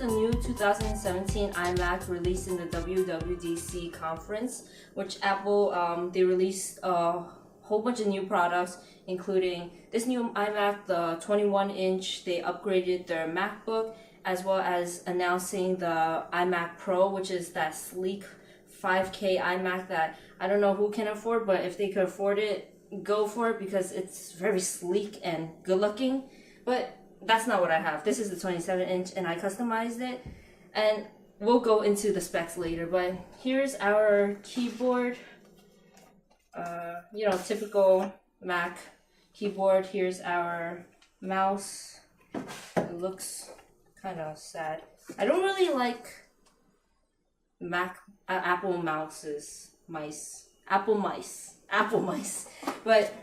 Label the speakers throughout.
Speaker 1: the new 2017 iMac released in the WWDC conference, which Apple, they released a whole bunch of new products, including this new iMac, the 21-inch. They upgraded their MacBook, as well as announcing the iMac Pro, which is that sleek 5K iMac that I don't know who can afford, but if they could afford it, go for it because it's very sleek and good looking. But that's not what I have. This is the 27-inch and I customized it, and we'll go into the specs later. But here's our keyboard, typical Mac keyboard. Here's our mouse. It looks kind of sad. I don't really like Apple mice. But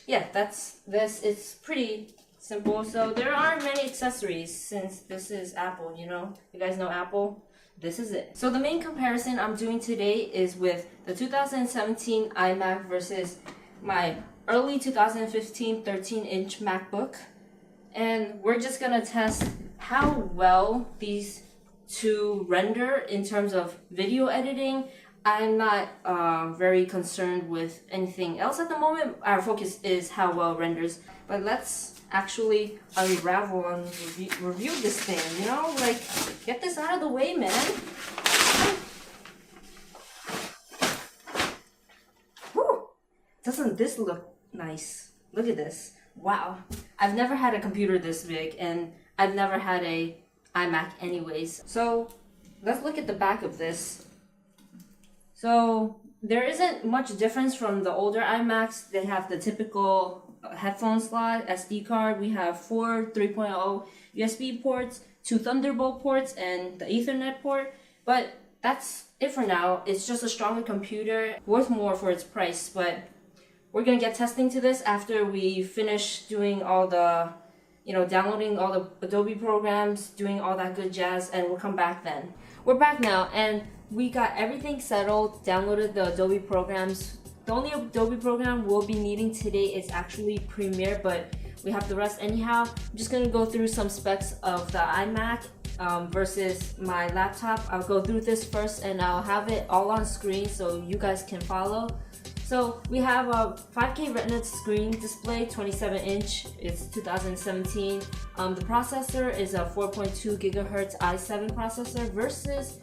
Speaker 1: yeah, that's this. It's pretty simple. So there aren't many accessories since this is Apple, You guys know Apple? This is it. So the main comparison I'm doing today is with the 2017 iMac versus my early 2015 13-inch MacBook. And we're just gonna test how well these two render in terms of video editing. I'm not very concerned with anything else at the moment. Our focus is how well it renders. But let's actually unravel and review this thing, get this out of the way, man. Whew. Doesn't this look nice? Look at this. Wow. I've never had a computer this big, and I've never had a iMac anyways. So let's look at the back of this. So there isn't much difference from the older iMacs. They have the typical headphone slot, SD card. We have 4 3.0 USB ports, 2 Thunderbolt ports, and the Ethernet port. But that's it for now. It's just a stronger computer, worth more for its price. But we're gonna get testing to this after we finish doing all the, downloading all the Adobe programs, doing all that good jazz, and we'll come back then. We're back now, and we got everything settled, downloaded the Adobe programs. The only Adobe program we'll be needing today is actually Premiere, but we have the rest anyhow. I'm just gonna go through some specs of the iMac versus my laptop. I'll go through this first and I'll have it all on screen so you guys can follow. So we have a 5K Retina screen display, 27-inch. It's 2017. The processor is a 4.2 gigahertz i7 processor versus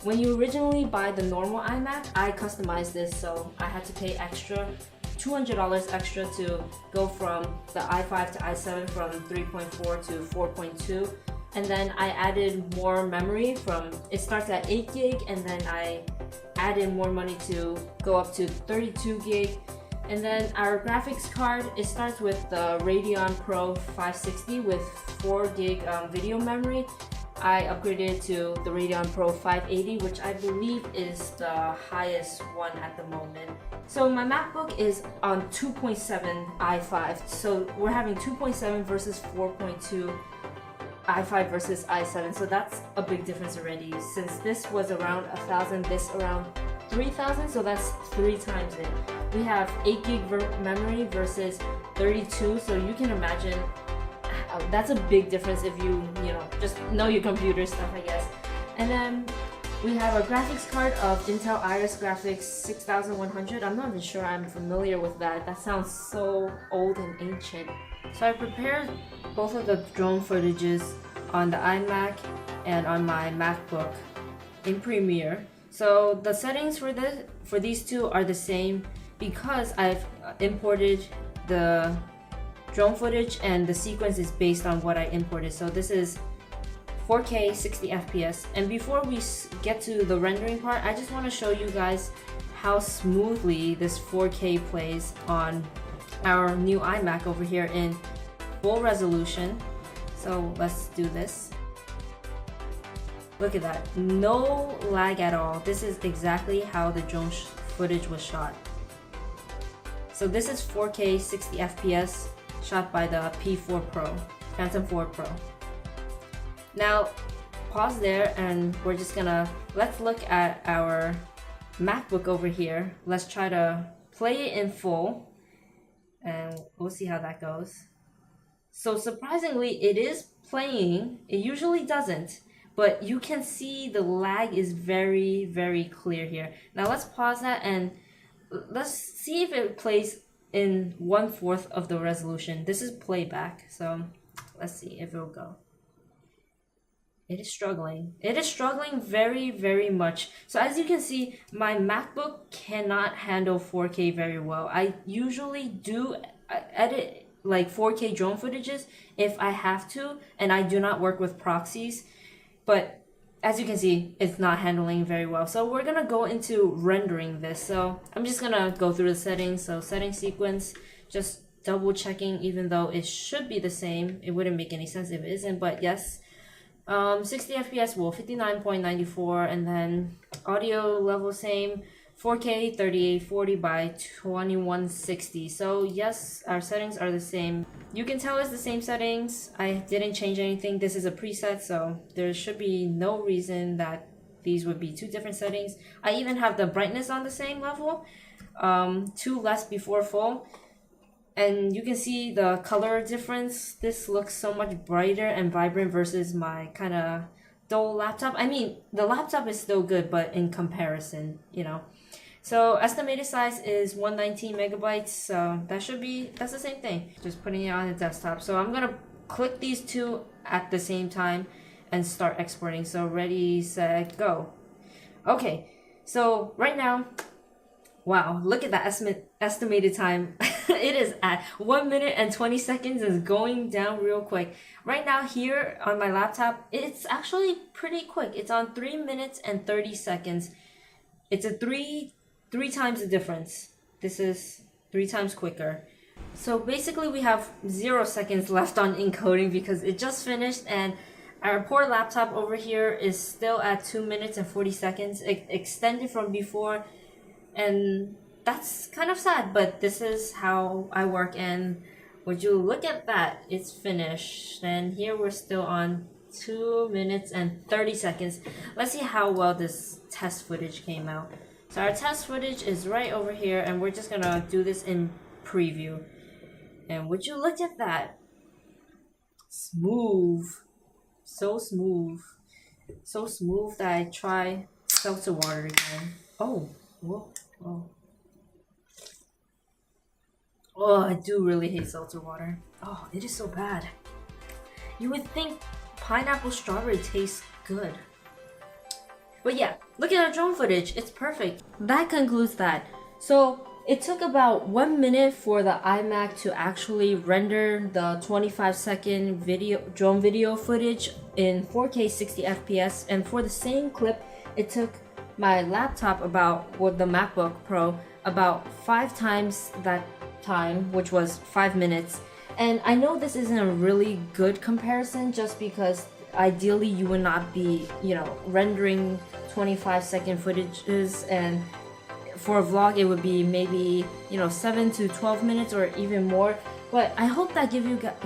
Speaker 1: when you originally buy the normal iMac. I customized this, so I had to pay extra, $200 extra to go from the i5 to i7 from 3.4 to 4.2. And then I added more memory it starts at 8 gig, and then I added more money to go up to 32 gig. And then our graphics card, it starts with the Radeon Pro 560 with 4 gig video memory. I upgraded to the Radeon Pro 580, which I believe is the highest one at the moment. So my MacBook is on 2.7 i5. So we're having 2.7 versus 4.2 i5 versus i7. So that's a big difference already. Since this was around 1,000, this around 3,000. So that's 3 times it. We have 8 gig memory versus 32. So you can imagine that's a big difference if you just know your computer stuff, I guess. And then we have a graphics card of Intel Iris Graphics 6100. I'm not even sure I'm familiar with that. That sounds so old and ancient. So I prepared both of the drone footages on the iMac and on my MacBook in Premiere. So the settings for these two are the same because I've imported the drone footage, and the sequence is based on what I imported. So this is 4K 60 FPS. And before we get to the rendering part, I just want to show you guys how smoothly this 4K plays on our new iMac over here in full resolution. So let's do this. Look at that, no lag at all. This is exactly how the drone footage was shot. So this is 4K 60 FPS shot by the P4 Pro, Phantom 4 Pro. Now, pause there and let's look at our MacBook over here. Let's try to play it in full and we'll see how that goes. So surprisingly, it is playing. It usually doesn't, but you can see the lag is very, very clear here. Now let's pause that and let's see if it plays in 1/4 of the resolution. This is playback, so let's see if it'll go. It is struggling. It is struggling very, very much. So as you can see, my MacBook cannot handle 4K very well. I usually do edit like 4K drone footages if I have to, and I do not work with proxies. But as you can see, it's not handling very well. So we're gonna go into rendering this. So I'm just gonna go through the settings. So setting sequence, just double checking, even though it should be the same. It wouldn't make any sense if it isn't, but yes. 60 FPS, well, 59.94, and then audio level same, 4K 3840 by 2160. So yes, our settings are the same. You can tell it's the same settings. I didn't change anything. This is a preset, so there should be no reason that these would be two different settings. I even have the brightness on the same level, 2 less before full. And you can see the color difference. This looks so much brighter and vibrant versus my kind of dull laptop. I mean, the laptop is still good, but in comparison, you know. So estimated size is 119 megabytes. So that's the same thing. Just putting it on the desktop. So I'm gonna click these two at the same time and start exporting. So ready, set, go. Okay, so right now, wow, look at that estimated time. It is at 1 minute and 20 seconds. Is going down real quick. Right now here on my laptop, it's actually pretty quick. It's on 3 minutes and 30 seconds. It's a three times the difference. This is 3 times quicker. So basically we have 0 seconds left on encoding because it just finished, and our poor laptop over here is still at 2 minutes and 40 seconds. It extended from before, and that's kind of sad, but this is how I work. And would you look at that, it's finished, and here we're still on 2 minutes and 30 seconds. Let's see how well this test footage came out. So our test footage is right over here, and we're just gonna do this in preview. And would you look at that, smooth, so smooth that I try seltzer water again. Oh, whoa, whoa. Oh, I do really hate seltzer water. Oh, it is so bad. You would think pineapple strawberry tastes good. But yeah, look at our drone footage. It's perfect. That concludes that. So it took about 1 minute for the iMac to actually render the 25-second drone video footage in 4K 60 FPS. And for the same clip, it took my laptop with the MacBook Pro about 5 times that time, which was 5 minutes. And I know this isn't a really good comparison, just because ideally you would not be, rendering 25-second footages, and for a vlog it would be maybe 7 to 12 minutes or even more. But I hope that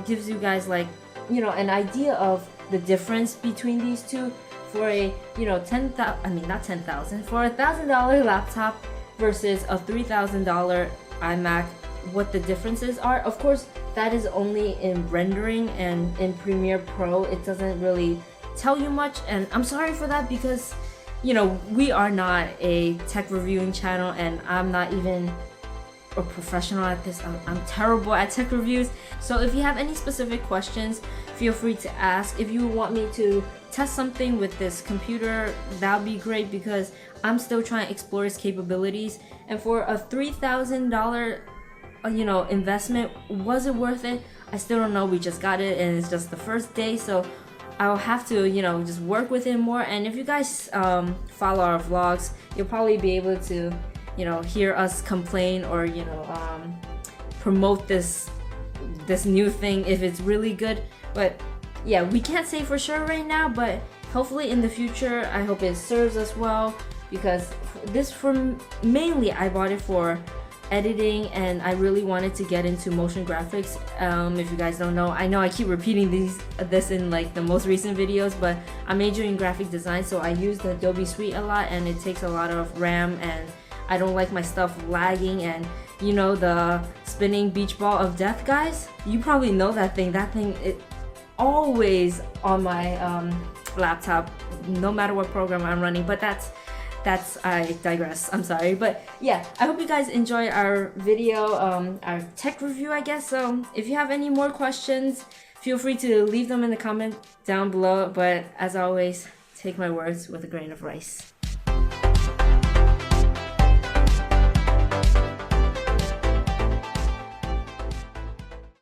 Speaker 1: gives you guys like an idea of the difference between these two. For a for a $1,000 laptop versus a $3,000 iMac, what the differences are. Of course, that is only in rendering, and in Premiere Pro it doesn't really tell you much, and I'm sorry for that, because we are not a tech reviewing channel, and I'm not even a professional at this. I'm terrible at tech reviews. So if you have any specific questions, feel free to ask. If you want me to test something with this computer, that would be great, because I'm still trying to explore its capabilities. And for a $3,000 investment, was it worth it? I still don't know. We just got it, and it's just the first day, so I'll have to just work with it more. And if you guys follow our vlogs, you'll probably be able to hear us complain or promote this new thing if it's really good. But yeah, we can't say for sure right now, but hopefully in the future, I hope it serves us well, because mainly I bought it for editing, and I really wanted to get into motion graphics. If you guys don't know, I know I keep repeating this in like the most recent videos, but I'm majoring in graphic design, so I use the Adobe Suite a lot, and it takes a lot of RAM, and I don't like my stuff lagging. And the spinning beach ball of death, guys, you probably know that thing. It always on my laptop no matter what program I'm running, but that's I digress. I'm sorry. But yeah, I hope you guys enjoyed our video, our tech review, I guess. So if you have any more questions, feel free to leave them in the comment down below. But as always, take my words with a grain of rice.